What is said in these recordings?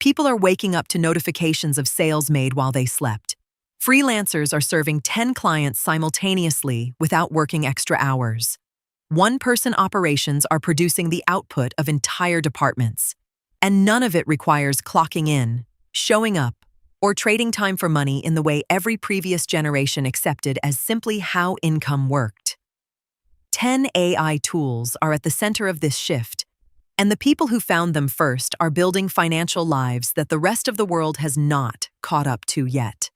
People are waking up to notifications of sales made while they slept. Freelancers are serving 10 clients simultaneously without working extra hours. One-person operations are producing the output of entire departments. And none of it requires clocking in, showing up, or trading time for money in the way every previous generation accepted as simply how income worked. 10 AI tools are at the center of this shift, and the people who found them first are building financial lives that the rest of the world has not caught up to yet.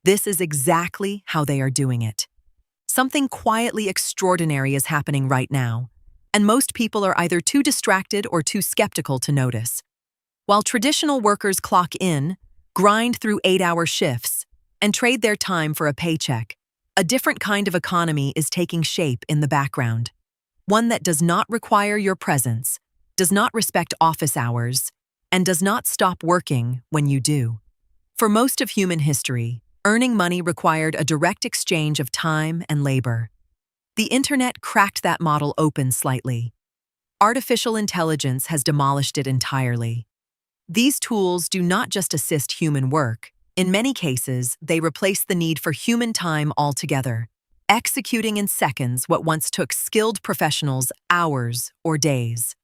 This is exactly how they are doing it. Something quietly extraordinary is happening right now, and most people are either too distracted or too skeptical to notice. While traditional workers clock in, grind through 8-hour shifts, and trade their time for a paycheck, a different kind of economy is taking shape in the background. One that does not require your presence, does not respect office hours, and does not stop working when you do. For most of human history, earning money required a direct exchange of time and labor. The internet cracked that model open slightly. Artificial intelligence has demolished it entirely. These tools do not just assist human work. In many cases, they replace the need for human time altogether, executing in seconds what once took skilled professionals hours or days.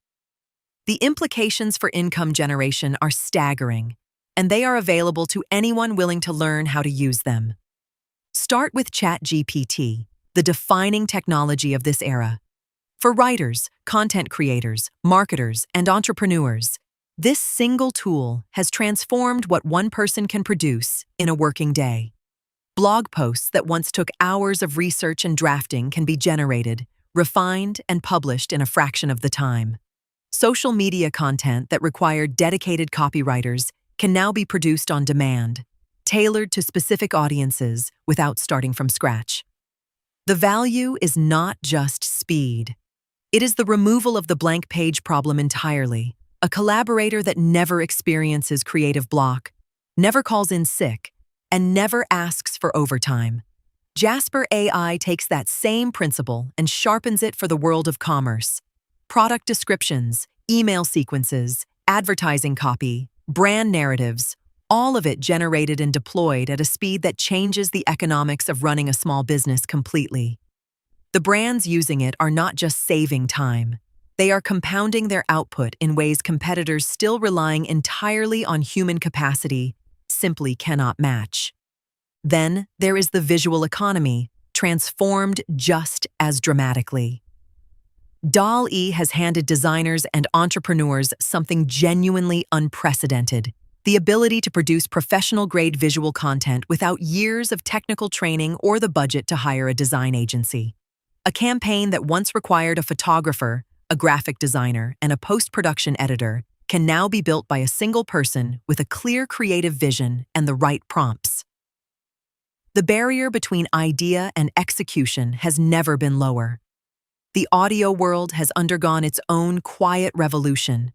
The implications for income generation are staggering, and they are available to anyone willing to learn how to use them. Start with ChatGPT, the defining technology of this era. For writers, content creators, marketers, and entrepreneurs, this single tool has transformed what one person can produce in a working day. Blog posts that once took hours of research and drafting can be generated, refined, and published in a fraction of the time. Social media content that required dedicated copywriters can now be produced on demand, tailored to specific audiences without starting from scratch. The value is not just speed. It is the removal of the blank page problem entirely. A collaborator that never experiences creative block, never calls in sick, and never asks for overtime. Jasper AI takes that same principle and sharpens it for the world of commerce. Product descriptions, email sequences, advertising copy, brand narratives, all of it generated and deployed at a speed that changes the economics of running a small business completely. The brands using it are not just saving time. They are compounding their output in ways competitors still relying entirely on human capacity simply cannot match. Then there is the visual economy, transformed just as dramatically. DALL-E has handed designers and entrepreneurs something genuinely unprecedented: the ability to produce professional-grade visual content without years of technical training or the budget to hire a design agency. A campaign that once required a photographer, a graphic designer, and a post-production editor can now be built by a single person with a clear creative vision and the right prompts. The barrier between idea and execution has never been lower. The audio world has undergone its own quiet revolution.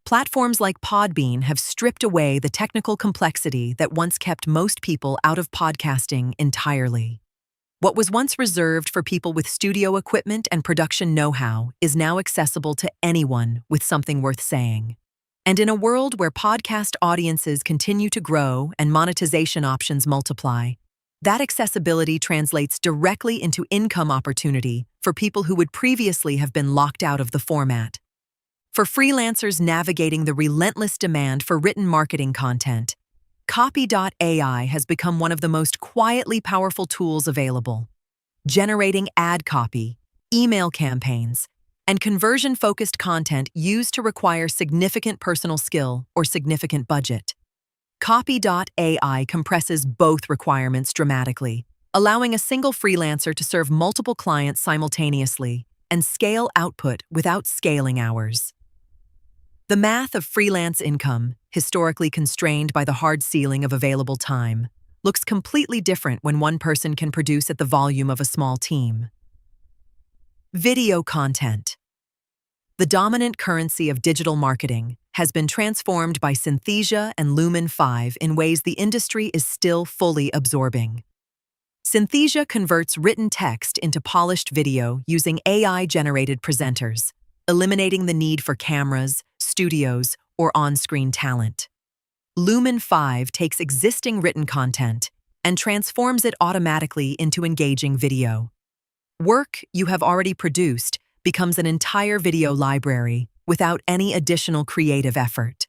Platforms like Podbean have stripped away the technical complexity that once kept most people out of podcasting entirely. What was once reserved for people with studio equipment and production know-how is now accessible to anyone with something worth saying. And in a world where podcast audiences continue to grow and monetization options multiply, that accessibility translates directly into income opportunity for people who would previously have been locked out of the format. For freelancers navigating the relentless demand for written marketing content, Copy.ai has become one of the most quietly powerful tools available, generating ad copy, email campaigns, and conversion-focused content used to require significant personal skill or significant budget. Copy.ai compresses both requirements dramatically, allowing a single freelancer to serve multiple clients simultaneously and scale output without scaling hours. The math of freelance income, historically constrained by the hard ceiling of available time, looks completely different when one person can produce at the volume of a small team. Video content. The dominant currency of digital marketing has been transformed by Synthesia and Lumen 5 in ways the industry is still fully absorbing. Synthesia converts written text into polished video using AI-generated presenters, eliminating the need for cameras, studios, or on-screen talent. Lumen 5 takes existing written content and transforms it automatically into engaging video. Work you have already produced becomes an entire video library without any additional creative effort.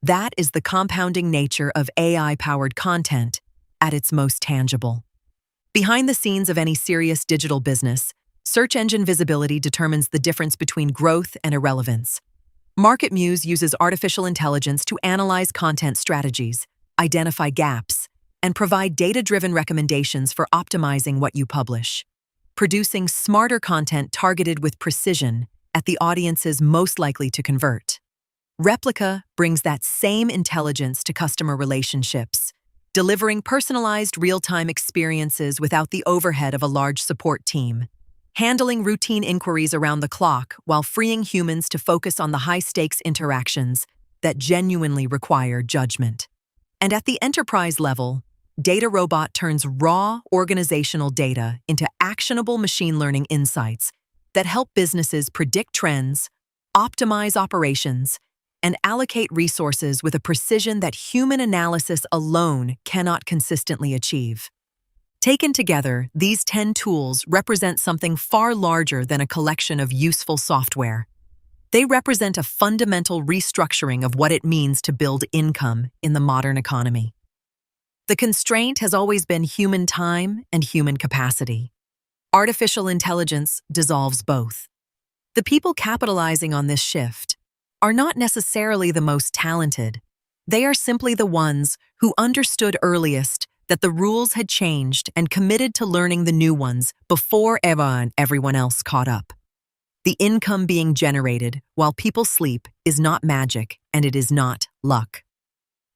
That is the compounding nature of AI-powered content at its most tangible. Behind the scenes of any serious digital business, search engine visibility determines the difference between growth and irrelevance. MarketMuse uses artificial intelligence to analyze content strategies, identify gaps, and provide data-driven recommendations for optimizing what you publish, producing smarter content targeted with precision at the audiences most likely to convert. Replica brings that same intelligence to customer relationships, delivering personalized real-time experiences without the overhead of a large support team, handling routine inquiries around the clock while freeing humans to focus on the high-stakes interactions that genuinely require judgment. And at the enterprise level, DataRobot turns raw organizational data into actionable machine learning insights that help businesses predict trends, optimize operations, and allocate resources with a precision that human analysis alone cannot consistently achieve. Taken together, these 10 tools represent something far larger than a collection of useful software. They represent a fundamental restructuring of what it means to build income in the modern economy. The constraint has always been human time and human capacity. Artificial intelligence dissolves both. The people capitalizing on this shift are not necessarily the most talented. They are simply the ones who understood earliest that the rules had changed and committed to learning the new ones before everyone else caught up. The income being generated while people sleep is not magic, and it is not luck.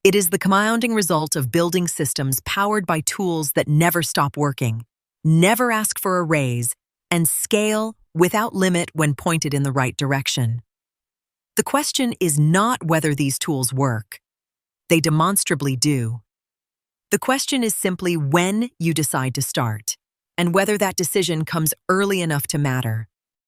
It is the compounding result of building systems powered by tools that never stop working, never ask for a raise, and scale without limit when pointed in the right direction. The question is not whether these tools work. They demonstrably do. The question is simply when you decide to start, and whether that decision comes early enough to matter.